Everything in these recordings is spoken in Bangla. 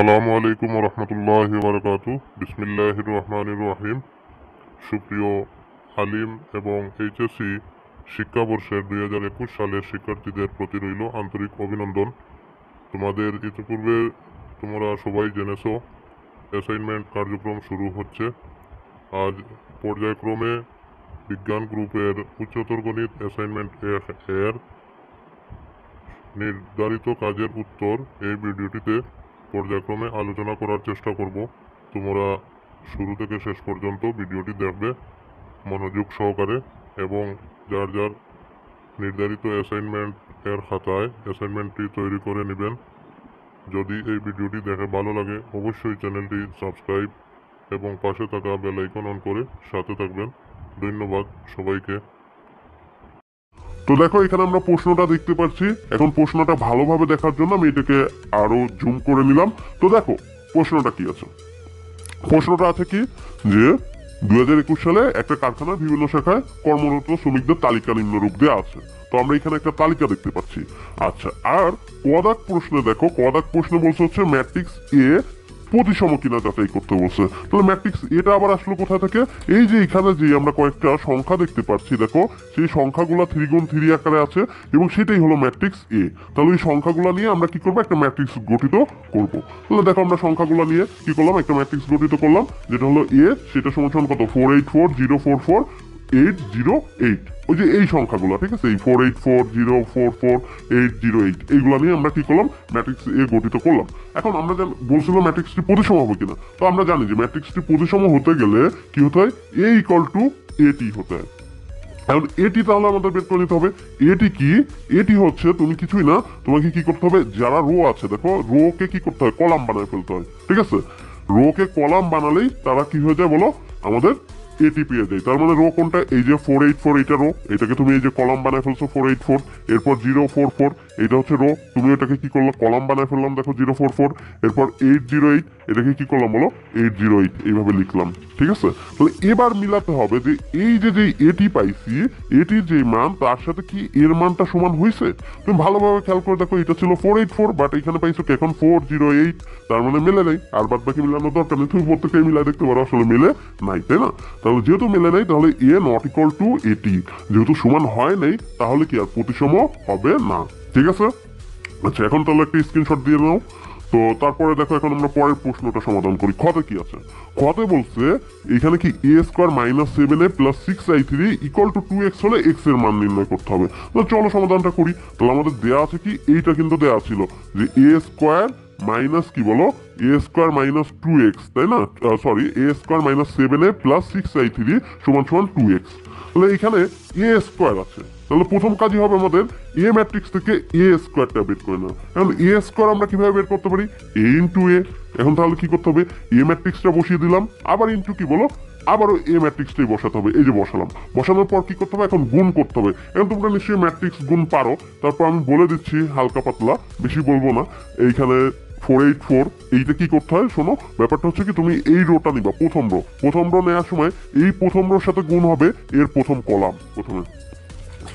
আসসালামু আলাইকুম রহমতুল্লাহি বারাকাতু। বিসমিল্লাহির রহমানির রহিম। সুপ্রিয় আলিম এবং এইচএসসি শিক্ষাবর্ষের 2021 সালের শিক্ষার্থীদের প্রতি রইল আন্তরিক অভিনন্দন। তোমাদের ইতিপূর্বে তোমরা সবাই জেনেছ অ্যাসাইনমেন্ট কার্যক্রম শুরু হচ্ছে। আজ পর্যায়ক্রমে বিজ্ঞান গ্রুপের উচ্চতর গণিত অ্যাসাইনমেন্ট এর নির্ধারিত কাজের উত্তর এই ভিডিওটিতে পর্যায়ক্রমে আলোচনা করার চেষ্টা করব। তোমরা শুরু থেকে শেষ পর্যন্ত ভিডিওটি দেখবে মনোযোগ সহকারে এবং যার যার নির্ধারিত অ্যাসাইনমেন্ট এর খাতায় অ্যাসাইনমেন্টটি তৈরি করে নেবেন। যদি এই ভিডিওটি দেখে ভালো লাগে অবশ্যই চ্যানেলটি সাবস্ক্রাইব এবং পাশে থাকা বেল আইকন অন করে সাথে থাকবেন। ধন্যবাদ সবাইকে। তো দেখো, এখানে আমরা প্রশ্নটা দেখতে পাচ্ছি। এখন প্রশ্নটা ভালোভাবে দেখার জন্য আমি এটাকে আরো জুম করে নিলাম। তো দেখো প্রশ্নটা কি আছে। প্রশ্নটা আছে কি যে 2021 সালে একটা কারখানার বিভিন্ন শাখায় কর্মরত শ্রমিকদের তালিকা নিম্নরূপ দেওয়া আছে। তো আমরা এখানে একটা তালিকা দেখতে পাচ্ছি। আচ্ছা, আর কদাক প্রশ্নে দেখো, কদাক প্রশ্নে বলছে হচ্ছে ম্যাট্রিক্স এ প্রতিসম কিনা যাচাই করতে বলছে। তাহলে ম্যাট্রিক্স এটা আবার আসলো কোথায় থেকে? এই যে এখানে যে আমরা কয়েকটা সংখ্যা দেখতে পাচ্ছি, দেখো সেই সংখ্যাগুলো 3x3 আকারে আছে এবং সেটাই হলো ম্যাট্রিক্স এ। তাহলে ওই সংখ্যাগুলো নিয়ে আমরা কি করবো, একটা ম্যাট্রিক্স গঠিত করব। তাহলে দেখো আমরা সংখ্যাগুলো নিয়ে কি করলাম, একটা ম্যাট্রিক্স গঠিত করলাম যেটা হলো এ, সেটা সমান কত 484044 808। ওই যে এই সংখ্যাগুলো, ঠিক আছে, এই 484044 808 এইগুলো নিয়ে আমরা কি করলাম, ম্যাট্রিক্স এ গঠিত করলাম। এখন আমরা বলছিল ম্যাট্রিক্সটি প্রতিসম হবে কিনা। তো আমরা জানি যে ম্যাট্রিক্সটি প্রতিসম হতে গেলে কি হতে হয়, এ ইকুয়াল টু এটি হতে হয়। এখন এটি তাহলে আমাদের বের করে নিতে হবে। এটি কি? এটি হচ্ছে তুমি কিছুই না, তোমাকে কি করতে হবে, যারা রো আছে দেখো, রো কে কি করতে হয়, কলাম বানায় ফেলতে হয়। ঠিক আছে, রো কে কলাম বানালেই তারা কি হয়ে যায় বলো, আমাদের এটি পেয়ে যায়। তার মানে রো কোনটা, এই যে 484 এটা রো, এটাকে তুমি এই যে কলাম বানায় ফেলছো 484। এরপর 044 এটা হচ্ছে রো, তুমি এটাকে কি করলো, কলাম বানায় ফেললাম দেখো 044। এরপর 808 এটাকে কি করলাম বলো, 808 এইভাবে লিখলাম। ঠিক আছে, তাহলে এবার মিলাতে হবে যে এই যে এটি পাইছি, এটির যে মান তার সাথে কি এর মানটা সমান হয়েছে। তুমি ভালোভাবে খেয়াল করে দেখো, এটা ছিল 484 বাট এখানে পাইছো কি এখন 408। তার মানে মেলে নেই, আর বাদ বাকি মিলানোর দরকার নেই, তুমি প্রত্যেকটাই মিলাই দেখতে পারো আসলে মেলে নাই, তাই না? তাহলে যেহেতু মেলে নাই তাহলে এ নট ইকুয়াল টু এটি, যেহেতু সমান হয় নাই তাহলে কি আর প্রতিসম হবে না। ঠিক আছে, আচ্ছা এখন তাহলে একটা স্ক্রিনশট দিয়ে নাও। তো তারপরে দেখো, এখন আমরা পরের প্রশ্নটা সমাধান করি। খতে কি আছে, খতে বলছে এখানে কি a²-7a+6i3 ইকুয়াল টু 2x হলে x এর মান নির্ণয় করতে হবে। তো চলো সমাধানটা করি। তাহলে আমাদের দেয়া আছে কি, এইটা কিন্তু দেয়া ছিল যে a² মাইনাস কি বলো, a² - 2x, তাই না? সরি, a²-7a+6i3 সমান 2x। তাহলে এখানে a² আছে, তাহলে প্রথম কাজই হবে আমাদের এ ম্যাট্রিক্স থেকে a² বের করে নেওয়া। এখন a² আমরা কিভাবে বের করতে পারি, a ইন্টু এ। এখন তাহলে কি করতে হবে, এ ম্যাট্রিক্সটা বসিয়ে দিলাম, আবার ইন্টু কি বলো, আবারও এ ম্যাট্রিক্সটাই বসাতে হবে। এই যে বসালাম, বসানোর পর কি করতে হবে, এখন গুণ করতে হবে। এখন তোমরা নিশ্চয়ই ম্যাট্রিক্স গুণ পারো, তারপর আমি বলে দিচ্ছি হালকা পাতলা, বেশি বলবো না। এইখানে 484 এইটা কি করতে হয় শোনো, ব্যাপারটা হচ্ছে কি, তুমি এই রোটা নিবা, প্রথম রো নেওয়ার সময় এই প্রথম রোর সাথে গুণ হবে এর প্রথম কলাম,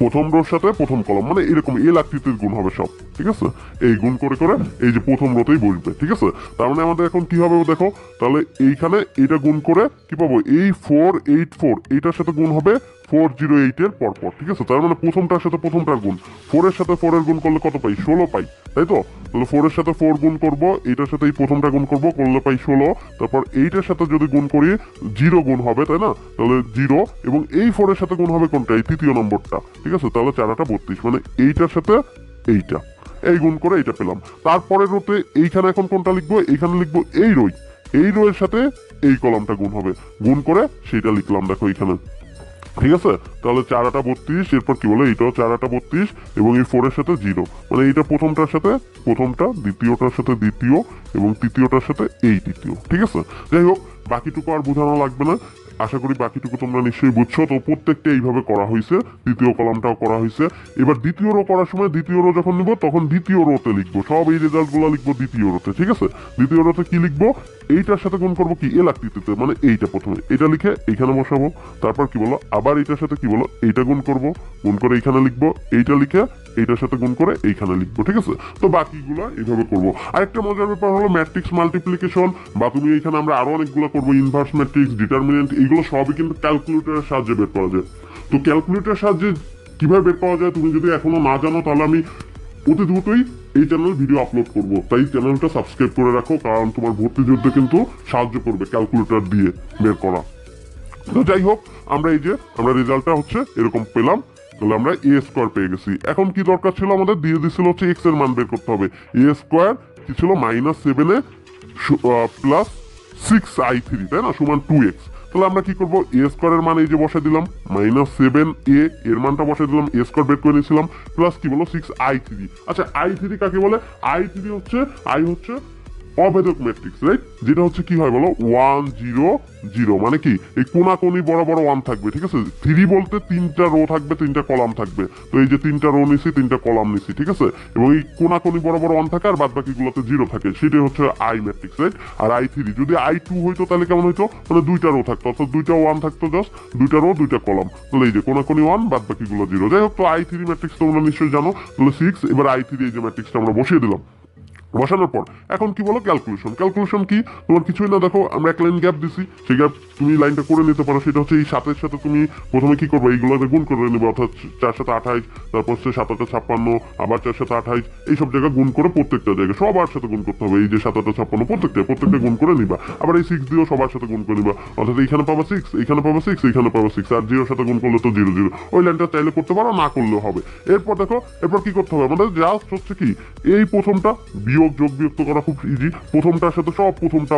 প্রথম রোর সাথে প্রথম কলাম, মানে এরকম এল আকৃতির গুণ হবে সব। ঠিক আছে, এই গুণ করে করে এই যে প্রথম রোতেই বসবে। ঠিক আছে, তার মানে আমাদের এখন কি হবে দেখো, তাহলে এইখানে এটা গুণ করে কি পাবো, এই 484 এইটার সাথে গুণ হবে 408 এর পরপর। ঠিক আছে, তার মানে প্রথমটার সাথে প্রথমটার গুণ, 4 এর সাথে 4 এর গুণ করলে কত পাই, 16 পাই, তাই তো? তাহলে 4 এর সাথে 4 গুণ করবো, এইটার সাথে এই প্রথমটা গুণ করবো, করলে পাই 16। তারপর এইটার সাথে যদি গুণ করি 0 গুণ হবে, তাই না? তাহলে 0, এবং এই 4 এর সাথে গুণ হবে কোনটা, এই তৃতীয় নম্বরটা। ঠিক আছে, তাহলে 4×8 = 32, মানে এইটার সাথে এইটা, এই গুণ করে এইটা পেলাম। তারপরে রোতে এইখানে এখন কোনটা লিখবো, এইখানে লিখবো এই রোয়ের সাথে এই কলামটা গুণ হবে, গুণ করে সেইটা লিখলাম দেখো এইখানে। ঠিক আছে, তাহলে 4×8 = 32, এরপর কি বলে এইটাও 4×8 এবং এই 4 এর সাথে 0, মানে এইটা প্রথমটার সাথে প্রথমটা, দ্বিতীয়টার সাথে দ্বিতীয়, এবং তৃতীয়টার সাথে এই তৃতীয়। ঠিক আছে, যাই হোক বাকিটুকু আর বোঝানো লাগবে না, আশা করি বাকিটুকু তোমরা নিশ্চয়ই বুঝছো। তো প্রত্যেকটা এইভাবে করা হয়েছে, দ্বিতীয় কলামটাও করা হয়েছে। এবার দ্বিতীয় রো করার সময় দ্বিতীয় রো যখন নিব তখন দ্বিতীয় রোতে লিখবো, সব এই রেজাল্টগুলো লিখবো দ্বিতীয় রোতে। ঠিক আছে, দ্বিতীয় রোতে কি লিখবো, এইটার সাথে গুণ করবো কি এল আকৃতিতে, মানে এইটা প্রথমে এটা লিখে এইখানে বসাবো, তারপর কি বলো আবার এইটার সাথে কি বলো এইটা গুণ করবো, গুণ করে এইখানে লিখবো, এইটা লিখে এইটার সাথে গুণ করে এইখানে লিখবো, ঠিক আছে। তো বাকিগুলো এইভাবে করবো। আরেকটা মজার ব্যাপার হলো ম্যাট্রিক্স মাল্টিপ্লিকেশন, বা তুমি এইখানে আমরা আরো অনেকগুলো করবো, ইনভার্স ম্যাট্রিক্স, ডিটারমিনেন্ট, এইগুলো সবই কিন্তু ক্যালকুলেটরের সাহায্যে বের করা যায়। তো ক্যালকুলেটরের সাহায্যে কিভাবে বের করা যায় তুমি যদি এখনো না জানো, তাহলে আমি অতি দ্রুতই এই চ্যানেল ভিডিও আপলোড করব, তাই চ্যানেলটা সাবস্ক্রাইব করে রাখো, কারণ তোমার ভর্তি যুদ্ধে কিন্তু সাহায্য করবে ক্যালকুলেটর দিয়ে বের করা। তো যাই হোক, আমরা এই যে আমরা রেজাল্টটা হচ্ছে এরকম পেলাম, তাহলে আমরা এ স্কোয়ার পেয়ে গেছি। এখন কি দরকার ছিল আমাদের, দিয়ে দিছিল হচ্ছে এক্স এর মান বের করতে হবে। এ স্কোয়ার কি ছিল -7 প্লাস 6i3, তাই না, সমান 2x। তাহলে আমরা কি করবো, এ স্কোয়ারের মান এই যে বসে দিলাম, -7a এর মানটা বসে দিলাম, এ স্কোয়ার বের করে নিয়েছিলাম, প্লাস কি বলো 6i3। আচ্ছা i3 কাকে বলে, i3 হচ্ছে অভেদক ম্যাট্রিক্স, রাইট, যেটা হচ্ছে কি হয় বলো 1 0 0, মানে কি এই কোনাকুনি বড় বড় 1 থাকবে, ঠিক আছে। 3 বলতে 3টা রো থাকবে, 3টা কলাম থাকবে, তো এই যে 3টা রো নিছি, 3টা কলাম নিছি, ঠিক আছে। এবং এই কোনাকুনি বড় বড় 1 থাকে আর বাদ বাকি গুলোতে 0 থাকে, সেটাই হচ্ছে I matrix, right. R i3 যদি i2 হইতো তাহলে কেমন হইতো, মানে 2টা রো থাকতো, অর্থাৎ 2টা 1 থাকতো, জাস্ট 2টা রো 2টা কলাম, তাহলে এই যে কোনাকুনি 1 বাদ বাকি গুলো 0। যাই হোক, তো i3 ম্যাট্রিক্স তোমরা নিশ্চয়ই জানো, তাহলে 6, এবার i3 এই যে ম্যাট্রিক্সটা আমরা বসিয়ে দিলাম। বসানোর পর এখন কি বলো ক্যালকুলেশন কি, তোমার কিছুই না, দেখো আমরা এক লাইন গ্যাপ দিছি, সেই গ্যাপ তুমি লাইনটা করে নিতে পারো। সেটা হচ্ছে এই 7-এর সাথে তুমি প্রথমে কি করবে, এইগুলোতে গুণ করে নেবে, অর্থাৎ 4 7 28, তারপর হচ্ছে 7 8 56, আবার 4 7 28, এইসব জায়গায় গুণ করে প্রত্যেকটা জায়গায় সবার সাথে গুণ করতে হবে। এই যে 7 8 56 প্রত্যেকটা গুণ করে নিবা, আবার এই 6 দিয়েও সবার সাথে গুণ করে নিবা, অর্থাৎ এইখানে পাবা 6, এইখানে পাবা 6, এইখানে পাবা 6, আর 0 সাথে গুণ করলে তো 0 0। ওই লাইনটা চাইলে করতে পারো, না করলেও হবে। এরপর দেখো, এরপর কি করতে হবে আমাদের, জাস্ট হচ্ছে কি এই প্রথমটা যোগ বিয়োগ করা খুব ইজি, প্রথমটার সাথে সব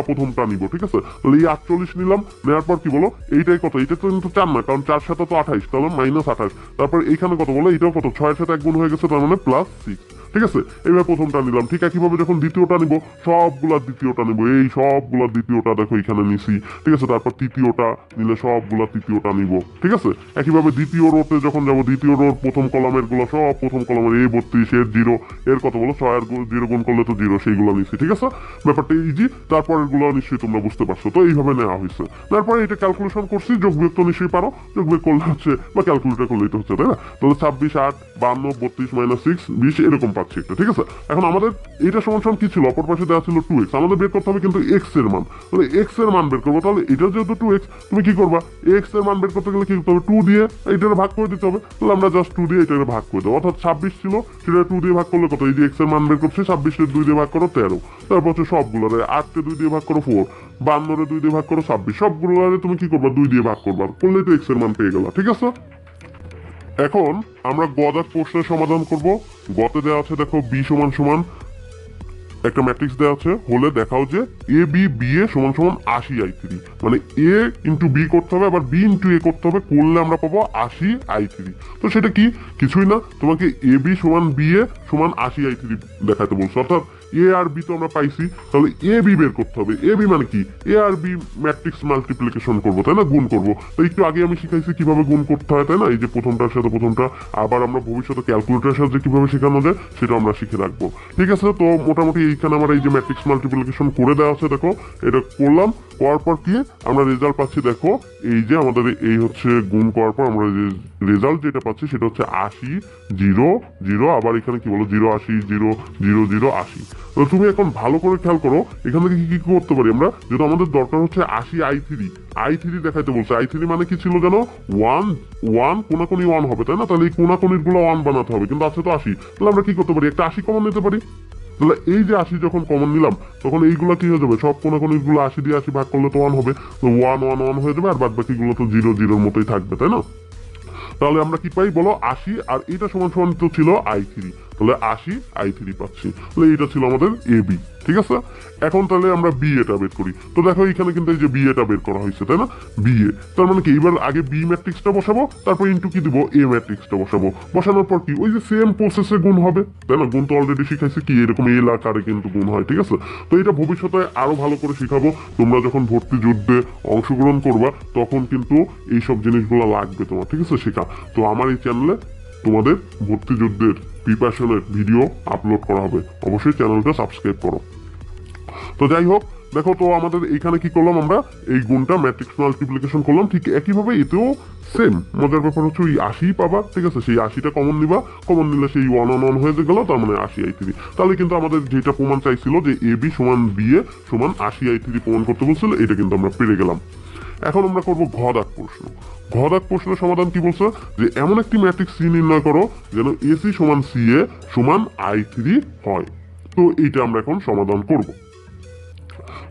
প্রথমটা নিব, ঠিক আছে। তাহলে এই 48 নিলাম, নেওয়ার পর কি বলো এইটাই কত, এটা তো কিন্তু 4 না, কারণ 4 সাথে তো 28, তাহলে -28। তারপর এইখানে কত বলো, এইটাও কত, 6 এর সাথে 1 গুণ হয়ে গেছে, তার মানে +6, ঠিক আছে। এইভাবে প্রথমটা নিলাম, ঠিক একইভাবে যখন দ্বিতীয়টা নিব, সবগুলার দ্বিতীয়টা নিব, এই সবগুলার দ্বিতীয়টা দেখো এখানে নিছি, ঠিক আছে। তারপর তৃতীয়টা নিলে সবগুলার তৃতীয়টা নিব, ঠিক আছে। একইভাবে দ্বিতীয় রোতে যখন যাবো, দ্বিতীয় রোর প্রথম কলামের গুলো সব প্রথম কলামের, এই 32 এর 0, এর কত বলো 6 এর 0 গুণ করলে তো 0, সেইগুলো নিছি, ঠিক আছে। ব্যাপারটা ইজি, তারপরের গুলো নিশ্চয়ই তোমরা বুঝতে পারছো। তো এইভাবে নেওয়া হয়েছে, তারপরে এটা ক্যালকুলেশন করছি, যোগ বিয়োগ তো নিশ্চয়ই পারো, যোগ বিয়োগ করলে হচ্ছে বা ক্যালকুলেটর করলেই তো হচ্ছে, তাই না। তাহলে 26 8 52 32 -6 20 এরকম পাচ্ছি একটা, ঠিক আছে। এখন আমাদের এটা সমান কি ছিল, অপর পাশে দেওয়া ছিল 2x, আমাদের বের করতে হবে কিন্তু x এর মান, তাহলে x এর মান বের করবো। তাহলে এটা যেহেতু 2x, তুমি কি করবা, x এর মান বের করতে গেলে কি করতে হবে, 2 দিয়ে এটার ভাগ করে দিতে হবে। তাহলে আমরা জাস্ট 2 দিয়ে এটাকে ভাগ করে দেবো, অর্থাৎ 26 ছিল, সেটা 2 দিয়ে ভাগ করলে কত, এই যে x এর মান বের করছি, 26 2 দিয়ে ভাগ করো 13, তারপর হচ্ছে সবগুলো 8 2 দিয়ে ভাগ করো 4, 52 2 দিয়ে ভাগ করো 26, সবগুলো তুমি কি করবা, 2 দিয়ে ভাগ করবা, করলেই তো x এর মান পেয়ে গেলা, ঠিক আছে। এখন আমরা গদার প্রশ্নের সমাধান করব। গতে দেওয়া আছে দেখো b সমান একটা ম্যাট্রিক্স দেওয়া আছে, হলে দেখাও যে এ বি বি এ সমান 80i3, মানে এ ইন্টু বি করতে হবে, আবার বি ইন্টু এ করতে হবে, করলে আমরা পাবো 80i3। তো সেটা কি, কিছুই না, তোমাকে এ বি সমান বি এ সমান 80i3 দেখাতে বলছো, অর্থাৎ এ আর বি তো আমরা পাইছি, তাহলে এ বি বের করতে হবে। এ বি মানে কি, এ আর বি ম্যাট্রিক্স মাল্টিপ্লিকেশন করবো, তাই না, গুণ করবো। তো একটু আগে আমি শিখাইছি কিভাবে গুণ করতে হয়, তাই না, এই যে প্রথমটার সাথে প্রথমটা, আবার আমরা ভবিষ্যতে ক্যালকুলেটরের সাথে কিভাবে শেখানো যায় সেটা আমরা শিখে রাখবো, ঠিক আছে। তো মোটামুটি এইখানে আমার এই যে ম্যাট্রিক্স মাল্টিপ্লিকেশন করে দেওয়া আছে, দেখো এটা করলাম, করার পর কি আমরা রেজাল্ট পাচ্ছি, দেখো এই যে আমাদের এই হচ্ছে গুণ করার পর আমরা যে রেজাল্ট যেটা পাচ্ছি সেটা হচ্ছে 80 0 0, আবার এখানে কি বলো 0 80 0 0 0 80। তো তুমি এখন ভালো করে খেয়াল করো, এখান থেকে কি করতে পারি আমরা, যেহেতু আমাদের দরকার হচ্ছে 80i3 দেখাইতে বলছে। i3 মানে কি ছিল জানো, 1 1 কোনাকুনি 1 হবে, তাই না, তাহলে এই কোনাকুনির গুলো 1 বানাতে হবে, কিন্তু আছে তো 80, তাহলে আমরা কি করতে পারি, একটা 80 কমন নিতে পারি। তাহলে এই যে 80 যখন কমন নিলাম, তখন এইগুলো কি হয়ে যাবে, সব কোনাকুনির গুলো 80 দিয়ে 80 ভাগ করলে তো 1 হবে, তো 1 1 1 হয়ে যাবে, আর বাদ বাকি গুলো তো 0 0 মতোই থাকবে, তাই না। তাহলে আমরা কি পাই বলো 80, আর এটা সমান তো ছিল i3, তাহলে 80i3 পাচ্ছি। তাহলে এটা ছিল আমাদের এ বি, ঠিক আছে। এখন তাহলে আমরা বি এটা বের করি। তো দেখো এখানে কিন্তু এই যে বি এটা বের করা হয়েছে, তাই না, বি এ, তার মানে কি এবার আগে বি ম্যাট্রিক্সটা বসাবো, তারপর ইন্টু কি দিব, এ ম্যাট্রিক্সটা বসাবো। বসানোর পর কি ওই যে সেম প্রসেসে গুণ হবে, তাই না, গুণ তো অলরেডি শিখাইছি, কি এরকম এল আকারে কিন্তু গুণ হয়, ঠিক আছে। তো এটা ভবিষ্যতে আরো ভালো করে শিখাবো, তোমরা যখন ভর্তি যুদ্ধে অংশগ্রহণ করবা তখন কিন্তু এইসব জিনিসগুলো লাগবে তোমার, ঠিক আছে, শেখা। তো আমার এই চ্যানেলে তোমাদের ভর্তি যুদ্ধের প্রিপারেশনের ভিডিও আপলোড করা হবে, অবশ্যই চ্যানেলটা সাবস্ক্রাইব করো। তো যাই হোক, দেখো তো আমাদের এখানে কি করলাম, আমরা এই গুণটা ম্যাট্রিক্স মাল্টিপ্লিকেশন করলাম, ঠিক একইভাবে এতেও সেম। মজার ব্যাপার হচ্ছে ওই 80 পাবা, ঠিক আছে, সেই 80টা কমন নিবা, কমন নিলে সেই 1 on 1 হয়ে গেল, তার মানে 80i3। তাহলে কিন্তু আমাদের যেটা প্রমাণ চাইছিল যে ab সমান ba সমান 80i3 প্রমাণ করতে বলছিল, এটা কিন্তু আমরা পেরে গেলাম। এখন আমরা করব ঘ দাগ প্রশ্ন। ঘ দাগ প্রশ্নের সমাধান কি বলছে, যে এমন একটি ম্যাট্রিক্স সি নির্ণয় করো যেন এসি সমান সি এ সমান i3 হয়। তো এইটা আমরা এখন সমাধান করব।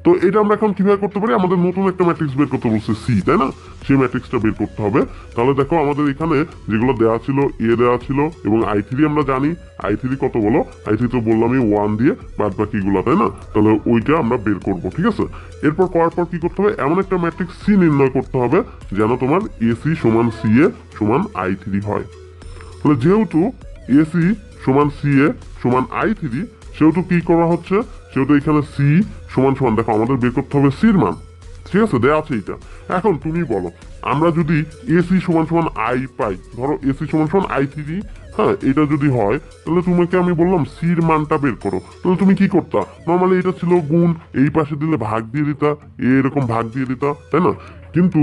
তো এটা আমরা এখন কিভাবে করতে পারি, আমাদের নতুন একটা ম্যাট্রিক্স বের করতে বলছে সি, তাই না, সেই ম্যাট্রিক্সটা বের করতে হবে। তাহলে দেখো আমাদের এখানে যেগুলো দেওয়া ছিল, এ দেওয়া ছিল এবং i3 আমরা জানি, i3 কত বলো, i3 তো বললামই 1 দিয়ে, বাদ বাকিগুলো, তাই না, তাহলে ওইটা আমরা বের করব, ঠিক আছে। এরপর করার পর কি করতে হবে, এমন একটা ম্যাট্রিক্স সি নির্ণয় করতে হবে যেন তোমার এসি সমান সি এ সমান i3 হয়। তাহলে যেহেতু এসি সমান সি এ সমান i3, সেহেতু কি করা হচ্ছে, সেহেতু এখানে সি সমান সমান, দেখো আমাদের বের করতে হবে সির মান, ঠিক আছে, দেয়া আছে এটা। এখন তুমি বলো, আমরা যদি এসি সমান সমান আই পাই, ধরো এসি সমান সমান i3, হ্যাঁ, এটা যদি হয়, তাহলে তোমাকে আমি বললাম সির মানটা বের করো, তাহলে তুমি কি করতা, নর্মালি এটা ছিল গুণ, এই পাশে দিলে ভাগ দিয়ে দিতা, এরকম ভাগ দিয়ে দিতা, তাই না। কিন্তু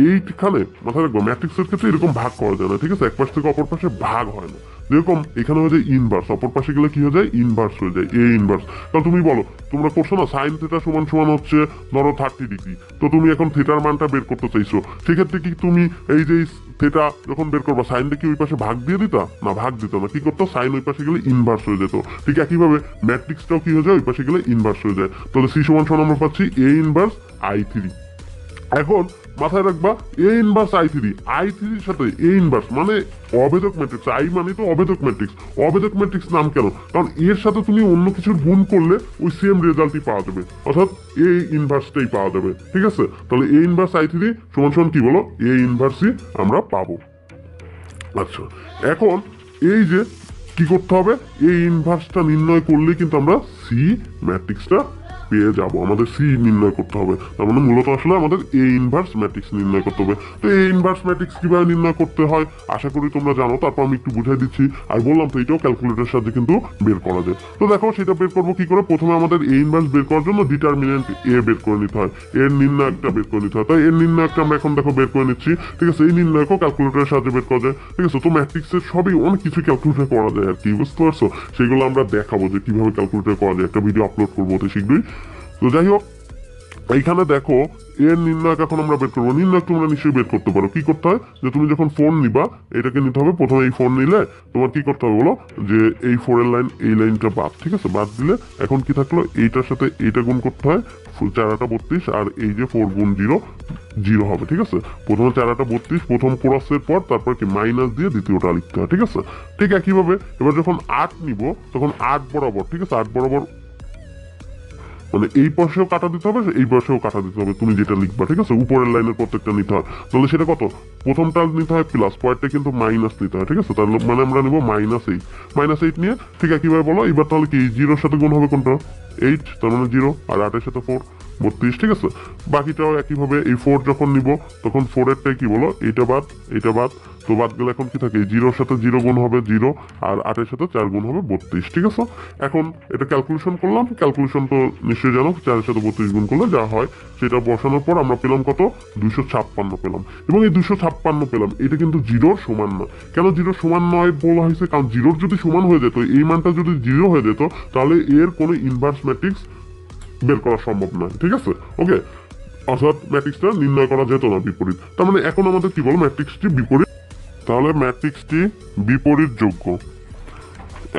এইখানে মাথায় রাখবো, ম্যাট্রিক্সের ক্ষেত্রে এরকম ভাগ করা যায় না, ঠিক আছে, এক পাশ থেকে অপর পাশে ভাগ হয় না। যেরকম এখানে হয়ে যায় ইনভার্স, অপর পাশে গেলে কি হয়ে যায়, ইনভার্স হয়ে যায়, এ ইনভার্স। কারণ তুমি বলো, তোমরা করছো না সাইন থিটা সমান সমান হচ্ছে ধরো 30 ডিগ্রি, তো তুমি এখন থিটার মানটা বের করতে চাইছো, সেক্ষেত্রে কি তুমি এই যে থিটা যখন বের করবা, সাইনটা কি ওই পাশে ভাগ দিয়ে দিতা, না ভাগ দিত না, কি করতো, সাইন ওই পাশে গেলে ইনভার্স হয়ে যেত। ঠিক একইভাবে ম্যাট্রিক্সটাও কি হয়ে যায়, ওই পাশে গেলে ইনভার্স হয়ে যায়। তাহলে সি সমান সমান আমরা পাচ্ছি এ ইনভার্স i3। এখন মাথায় রাখবা, এ ইনভার্স i3 সাথে এ ইনভার্স মানে অভেদক ম্যাট্রিক্স, আই মানে তো অভেদক ম্যাট্রিক্স। অভেদক ম্যাট্রিক্স নাম কেন, কারণ এর সাথে তুমি অন্য কিছুর গুণ করলে ওই সেম রেজাল্টই পাওয়া যাবে, অর্থাৎ এ ইনভার্সটাই পাওয়া যাবে, ঠিক আছে। তাহলে এ ইনভার্স i3 সমান সমান কি বলো, এ ইনভার্সই আমরা পাবো। আচ্ছা, এখন এই যে কি করতে হবে, এই ইনভার্সটা নির্ণয় করলে কিন্তু আমরা সি ম্যাট্রিক্সটা পেয়ে যাব, আমাদের সি নির্ণয় করতে হবে। তার মানে মূলত আসলে আমাদের এ ইনভার্স ম্যাট্রিক্স নির্ণয় করতে হবে। তো এই ইনভার্স ম্যাট্রিক্স কিভাবে নির্ণয় করতে হয় আশা করি তোমরা জানো, তারপর আমি একটু বুঝাই দিচ্ছি। আর বললাম তো এটাও ক্যালকুলেটরের সাহায্যে কিন্তু বের করা যায়। তো দেখো সেটা বের করবো কি করে, প্রথমে আমাদের এ ইনভার্স বের করার জন্য ডিটারমিনেন্ট এ বের করে নিতে হয়, এর নির্ণায়কটা বের করে নিতে হয়। তাই এর নির্ণায়কটা আমরা এখন দেখো বের করে নিচ্ছি, ঠিক আছে। এই নির্ণায়কও ক্যালকুলেটরের সাহায্যে বের করা যায়, ঠিক আছে। তো ম্যাট্রিক্সের সবই অনেক কিছু ক্যালকুলেটর করা যায় আর কি, বুঝতে পারছো, সেগুলো আমরা দেখাবো যে কিভাবে ক্যালকুলেটর করা যায়, একটা ভিডিও আপলোড করবো অতি শীঘ্রই। তো যাই হোক, এইখানে দেখো এর নির্ণায়ক এখন আমরা বের করবো। নির্ণায়ক তোমরা নিশ্চয়ই বের করতে পারো। কি করতে হয়, যে তুমি যখন ফোন নিবা, এটাকে নিতে হবে প্রথমে। এই ফোন নিলে তোমার কি করতে হবে বলো, যে এই 4 এর লাইন, এই লাইনটা বাদ, ঠিক আছে, বাদ দিলে এখন কি থাকলো, এইটার সাথে এইটা গুণ করতে হয়, 4টা 32, আর এই যে 4 গুণ 0 0 হবে, ঠিক আছে। প্রথমে 4টা 32 প্রথম ক্রসের পর, তারপর কি মাইনাস দিয়ে দ্বিতীয়টা লিখতে হয়, ঠিক আছে। ঠিক একইভাবে এবার যখন 8 নিব, তখন 8 বরাবর, ঠিক আছে, 8 বরাবর মানে এই পাশেও কাটা দিতে হবে, এই পাশেও কাটা দিতে হবে, তুমি যেটা লিখবা, ঠিক আছে, উপরের লাইনের প্রত্যেকটা নিতে হয়। তাহলে সেটা কত, প্রথমটা নিতে হয় প্লাস, পরেরটা কিন্তু মাইনাস নিতে হয়, ঠিক আছে। তাহলে মানে আমরা নেবো -8 নিয়ে, ঠিক কিভাবে বলো, এবার তাহলে কি 0-র সাথে গুণ হবে কোনটা, 8, তার মানে 0, আর 8-এর সাথে 4, 32, ঠিক আছে। বাকিটাও একইভাবে, এই 4 যখন নিব তখন 4-এরটাই কি বলো, এইটা বাদ, এইটা বাদ, তো বাদ গেলে এখন কি থাকে, 0-র সাথে 0 গুণ হবে 0, আর 8-এর সাথে 4 গুণ হবে 32, ঠিক আছে। এখন এটা ক্যালকুলেশন করলাম, ক্যালকুলেশন তো নিশ্চয়ই জানো, 4-এর সাথে 32 গুণ করলে যা হয় সেটা বসানোর পর আমরা পেলাম কত, 256 পেলাম। এবং এই 256 পেলাম, এটা কিন্তু 0-র সমান না। কেন 0-র সমান নয় বলা হয়েছে, কারণ 0-র যদি সমান হয়ে যেত, এই মানটা যদি 0 হয়ে যেত, তাহলে এর কোনো ইনভার্স ম্যাট্রিক্স বের করা সম্ভব নয়, ঠিক আছে, ওকে। অর্থাৎ ম্যাট্রিক্সটা নির্ণয় করা যেত না বিপরীত। তার মানে এখন আমাদের কি বলো, ম্যাট্রিক্সটি বিপরীত, তাহলে ম্যাট্রিক্সটি বিপরীত যোগ্য।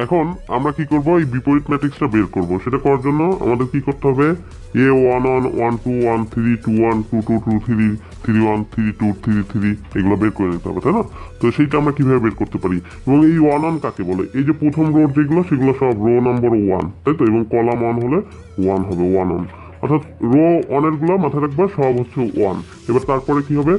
এখন আমরা কি করব, এই বিপরীত ম্যাট্রিক্সটা বের করব। সেটা করার জন্য আমাদের কি করতে হবে, A11 12 13 21 22 23 31 32 33 এগুলো বের করে নিতে হবে, তাই না। তো সেইটা আমরা কিভাবে বের করতে পারি, এবং এই 1 কাকে বলে, এই যে প্রথম রোর যেগুলো সেগুলো সব রো নাম্বার 1, তাই তো, এবং কলাম 1 হলে 1 হবে, 1 অর্থাৎ রো 1 গুলো মাথায় রাখবা সব হচ্ছে 1। এবার তারপরে কি হবে,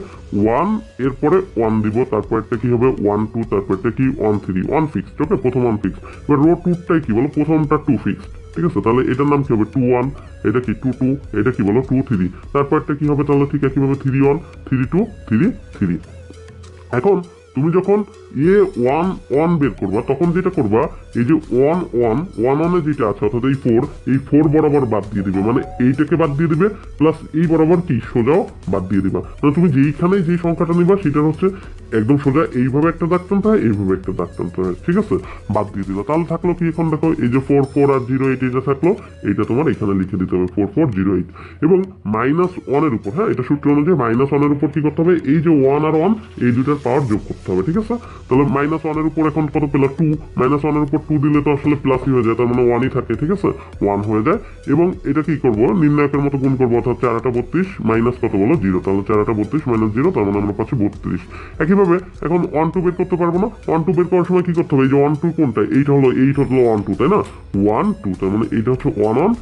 1 এরপরে 1 দিব, তারপরটা কি হবে 1 2, তারপরটা কি 1 3, 1 ফিক্সড, ওকে, প্রথম 1 ফিক্সড। এবার রো 2টাই কি বলো, প্রথমটা 2 ফিক্সড, ঠিক আছে। তাহলে এটার নাম কি হবে 2 1, এটা কি 2 2, এটা কি বলো 2 3, তারপরটা কি হবে তাহলে ঠিক একইভাবে 3 1 3 2 3 3। এখন তুমি যখন ওয়ান ওয়ান বের করবা তখন যেটা করবা এই যে ওয়ান ওয়ান ওয়ান ওয়ানে যেটা আছে অর্থাৎ এই ফোর বরাবর বাদ দিয়ে দিবে, মানে এইটাকে বাদ দিয়ে দিবে প্লাস এই বরাবর কি সোজাও বাদ দিয়ে দিবা। মানে তুমি যেইখানে যে সংখ্যাটা নিবা সেটা হচ্ছে একদম সোজা এইভাবে একটা দাগ টানতে হয়, এইভাবে একটা দাগ টানতে হয়, ঠিক আছে, বাদ দিয়ে দিবা। তাহলে থাকলো কি এখন দেখো এই যে 4 4 আর 0 8 এটা থাকলো, এইটা তোমার এখানে লিখে দিতে হবে 4 4 0 8 এবং -1 এর উপর, হ্যাঁ এটা সূত্র অনুযায়ী -1 এর উপর কি করতে হবে, এই যে 1 আর 1 এই দুটার পাওয়ার যোগ করতে হবে, ঠিক আছে। তাহলে -1 এর উপর এখন কত পেলো 2, -1 এর উপর 2 দিলে তো আসলে প্লাসই হয়ে যায়, তার মানে 1ই থাকে, ঠিক আছে, 1 হয়ে যায়। এবং এটা কি করবো নির্ণায়কের মতো গুণ করবো, অর্থাৎ 4 8 32 মাইনাস কত বলো 0, তাহলে 4 8 32 মাইনাস 0, তার মানে আমরা পাচ্ছি 32। একইভাবে এখন 1 2 বের করতে পারবো না, 1 2 বের করার সময় কি করতে হবে, এই যে 1 2 কোনটা, এইটা হলো 1 2, তাই না, 1 2, তার মানে এইটা হচ্ছে 1 1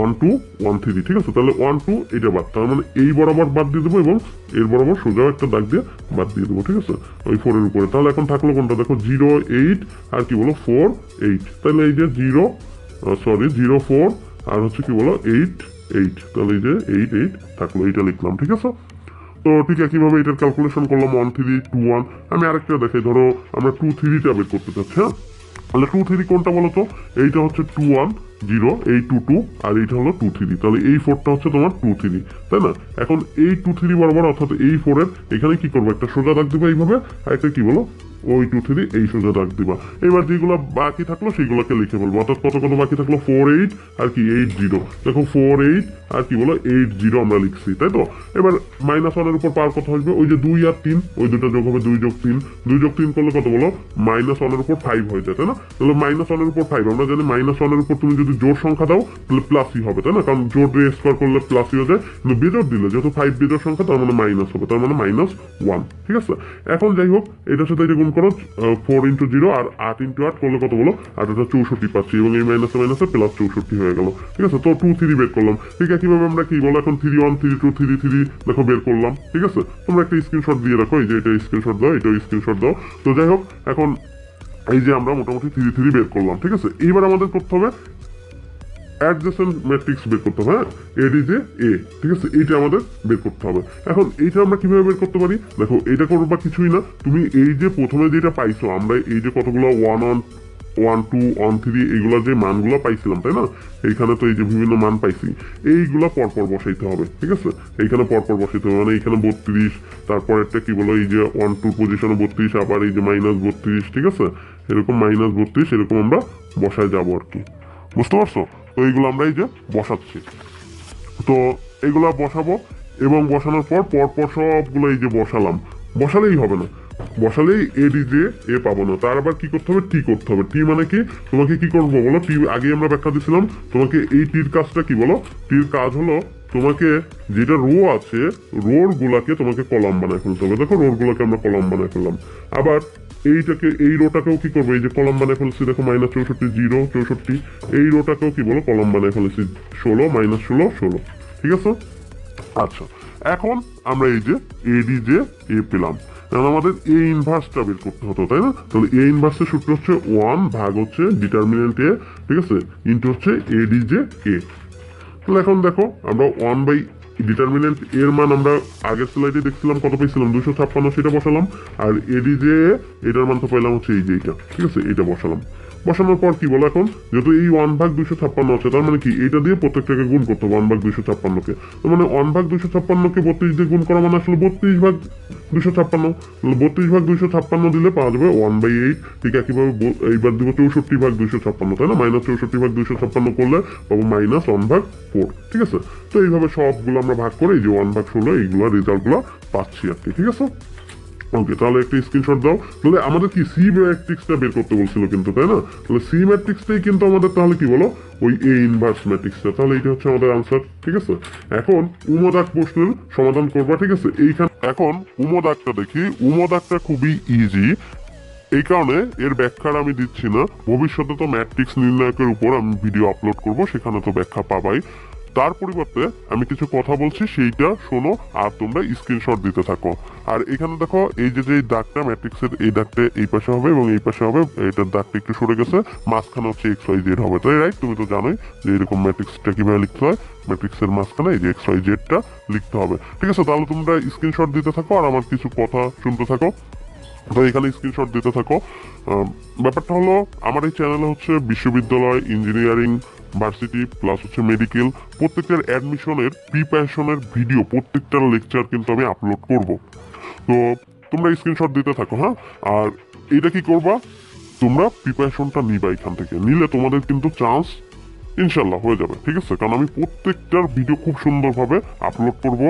1 2 1 3, ঠিক আছে। তাহলে 1 2 এটা বাদ, তার মানে এই বরাবর বাদ দিয়ে দেবো এবং এর বরাবর সোজাও একটা দাগ দিয়ে বাদ দিয়ে দেবো, ঠিক আছে, ওই 4 এর উপরে। তাহলে এখন থাকলো কোনটা দেখো 0 8 আর কি বলো 4 8, তাহলে এই যে 0 4 আর হচ্ছে কি বলো 8 8, তাহলে এই যে 8 8 থাকলো, এইটা লিখলাম, ঠিক আছে। তো ঠিক একইভাবে এটার ক্যালকুলেশন করলাম 1 3 2 1। আমি আরেকটা দেখাই, ধরো আমরা 2 3টা বের করতে চাচ্ছি, হ্যাঁ তাহলে 2 3 কোনটা বলো তো, এইটা হচ্ছে 2 1 0, এই 2 2 আর এইটা হলো 2 3, তাহলে এই 4টা হচ্ছে তোমার 2 3, তাই না। এখন এই 2 3 বরাবর অর্থাৎ এই 4 এর এখানে কি করবো একটা সোজা দাগ দিবা এইভাবে, আর একটা কি বলো ওই 2 3 এই সোজা দাগ দিবা। এবার যেগুলো বাকি থাকলো সেগুলোকে লিখে বলবো, অর্থাৎ কত কত বাকি থাকলো 4 8 আর কি 8 0, দেখো 4 8 আর কি বলো 8 0 আমরা লিখছি, তাই তো। এবার -1 এর উপর পাওয়ার কত আসবে, ওই যে 2 আর 3 ওই দুটো যোগ হবে 2 যোগ 3, 2 যোগ 3 করলে কত বলো -1 এর উপর 5 হয়ে যায়, তাই না। তাহলে -1 এর উপর 5, আমরা জানি -1 এর উপর তুমি যদি জোড় সংখ্যা দাও তাহলে প্লাসই হবে, তাই না, কারণ জোড় দিয়ে স্কোয়ার করলে প্লাসই হয়ে যায়, কিন্তু বেজোড় দিলে যেহেতু 5 বেজোড় সংখ্যা তার মানে মাইনাস হবে, তার মানে -1, ঠিক আছে। এখন যাই হোক এটার সাথে এটা গুণ করো 4 × 0 আর 8 × 8 করলে কত বলো 8 64 পাচ্ছি, এবং এই মাইনাসে মাইনাসে প্লাস 64 হয়ে গেল, ঠিক আছে। তো 2 3 বের করলাম, ঠিক একইভাবে আমরা কি বলো এখন 3 1 3 2 3 3 দেখো বের করলাম, ঠিক আছে। তোমরা একটা স্ক্রিনশট দিয়ে রাখো, এই যে এটা স্ক্রিনশট দাও, এটা স্ক্রিনশট দাও। তো যাই হোক এখন এই যে আমরা মোটামুটি 3 3 বের করলাম, ঠিক আছে। এইবার আমাদের করতে হবে অ্যাডজেসেন্ট ম্যাট্রিক্স বের করতে হবে, এডিজে এ, ঠিক আছে, এইটা আমাদের বের করতে হবে। এখন এইটা আমরা কিভাবে বের করতে পারি, দেখো এইটা করবা কিছুই না, তুমি এই যে প্রথমে যেটা পাইছো আমরা এই যে কতগুলো 1 1 1 2 1 3 এইগুলা যে মানগুলো পাইছিলাম, তাই না, এইখানে তো এই যে বিভিন্ন মান পাইছি, এইগুলা পরপর বসাইতে হবে, ঠিক আছে, এইখানে পরপর বসাইতে হবে, মানে এইখানে 32, তারপরেরটা কি বলো এই যে 1 2 পজিশনে 32, আবার এই যে -32, ঠিক আছে, এরকম -32 এরকম আমরা বসায় যাবো আর কি, বুঝতে পারছো। তো এইগুলো আমরা এই যে বসাচ্ছি, তো এইগুলা বসাবো এবং বসানোর পর পরপর সবগুলো এই যে বসালেই হবে না, বসালেই এডিজে এ পাবো না, তার আবার কি করতে হবে, টি করতে হবে। টি মানে কি, তোমাকে কি করবো বলো, টি আগে আমরা ব্যাখ্যা দিয়েছিলাম, তোমাকে এই টির কাজটা কি বলো, টির কাজ হলো তোমাকে যেটা রো আছে রোর গুলাকে তোমাকে কলাম বানায় ফেলতে হবে। দেখো রোর গুলাকে আমরা কলাম বানায় ফেললাম, আবার এইটাকে এই রোটাকেও কি করবো, এই যে কলাম বানায় ফেলছি দেখো -64 0 64, এই রোটাকেও কি বলো কলাম বানায় ফেলেছি 16 -16 16, ঠিক আছে। আচ্ছা এখন আমরা এই যে এডি যে এ পেলাম, কারণ আমাদের এ ইনভার্সটা বের করতে হতো, তাই না। তাহলে এ ইনভার্সের সূত্র হচ্ছে 1 ভাগ হচ্ছে ডিটারমিনেন্ট এ, ঠিক আছে, ইন্টু হচ্ছে এডি যে এ। তাহলে এখন দেখো আমরা 1 বাই ডিটারমিনেন্ট এর মান আমরা আগের স্লাইডে দেখছিলাম কত পেয়েছিলাম 256, সেটা বসালাম, আর এডি যে এটার মান তো পেলাম হচ্ছে এই যে এইটা, ঠিক আছে, এটা বসালাম। বসানোর পর কি বলো এখন যেহেতু এই 1/256 আছে, তার মানে কি এটা দিয়ে প্রত্যেকটাকে গুণ করতে হবে 1/256 তো মানে 1/256 32 দিয়ে গুণ করা মানে আসলে 32/256, 32/256 দিলে পাওয়া যাবে 1/8, ঠিক একইভাবে এইবার দিব 64/256, তাই না, -64/256 করলে পাবো -1/4, ঠিক আছে। তো এইভাবে সবগুলো আমরা ভাগ করে এই যে 1/16 এইগুলো রেজাল্টগুলো পাচ্ছি আর কি, ঠিক আছে। ওকে, তাহলে একটা স্ক্রিনশট দাও। তাহলে আমাদের কি সি ম্যাট্রিক্সটা বের করতে বলছিল কিন্তু, তাই না। তাহলে সি ম্যাট্রিক্সটাই কিন্তু আমাদের তাহলে কি বলো ওই এ ইনভার্স ম্যাট্রিক্সটা, তাহলে এটা হচ্ছে আমাদের আনসার, ঠিক আছে। এখন উমদাক প্রশ্নের সমাধান করবা, ঠিক আছে। এখন উমদাকটা দেখি, উমদাকটা খুবই ইজি, এই কারণে এর ব্যাখ্যাটা আমি দিচ্ছি না, ভবিষ্যতে তো ম্যাট্রিক্স নির্ণায়কের উপর আমি ভিডিও আপলোড করব, সেখানে তো ব্যাখ্যা পাবাই। তার পরিবর্তে আমি কিছু কথা বলছি সেইটা শোনো আর তোমরা স্ক্রিনশট দিতে থাকো। আর এখানে দেখো এই যে দাগটা ম্যাট্রিক্সের এই দাগটা এই পাশে হবে এবং এই পাশে হবে, এটার দাগটা একটু সরে গেছে, মাঝখানে হচ্ছে XYZ হবে, তাই রাইট, তুমি তো জানোই যে এরকম ম্যাট্রিক্সটা কিভাবে লিখতে হয়, ম্যাট্রিক্সের মাঝখানে এই যে XYZটা লিখতে হবে, ঠিক আছে। তাহলে তোমরা স্ক্রিনশট দিতে থাকো আর আমার কিছু কথা শুনতে থাকো। তো এখানে স্ক্রিনশট দিতে থাকো। ব্যাপারটা হলো আমার এই চ্যানেলে হচ্ছে বিশ্ববিদ্যালয়, ইঞ্জিনিয়ারিং, ভার্সিটি প্লাস হচ্ছে মেডিকেল প্রত্যেকটার অ্যাডমিশনের প্রিপারেশনের ভিডিও, প্রত্যেকটার লেকচার কিন্তু আমি আপলোড করব। তো তোমরা স্ক্রিনশট দিতে থাকো, হ্যাঁ। আর এটা কি করবা, তোমরা প্রিপারেশনটা নিবা, এখান থেকে নিলে তোমাদের কিন্তু চান্স ইনশাল্লাহ হয়ে যাবে, ঠিক আছে। কারণ আমি প্রত্যেকটার ভিডিও খুব সুন্দরভাবে আপলোড করব,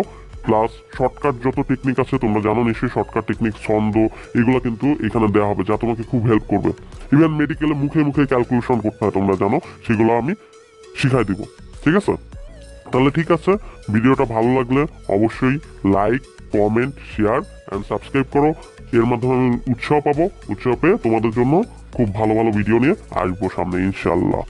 প্লাস শর্টকাট যত টেকনিক আছে তোমরা জানো নিশ্চয়ই, শর্টকাট টেকনিক, ছন্দ, এগুলো কিন্তু এখানে দেওয়া হবে যা তোমাকে খুব হেল্প করবে। ইভেন মেডিকেলে মুখে মুখে ক্যালকুলেশন করতে হয় তোমরা জানো, সেগুলো আমি শিখাই দিব, ঠিক আছে। তাহলে ঠিক আছে, ভিডিওটা ভালো লাগলে অবশ্যই like, comment, share and subscribe করো। এর মাধ্যমে আমি উৎসাহ পাবো, উৎসাহ পেয়ে তোমাদের জন্য খুব ভালো ভালো ভিডিও নিয়ে আসবো সামনে ইনশাল্লাহ।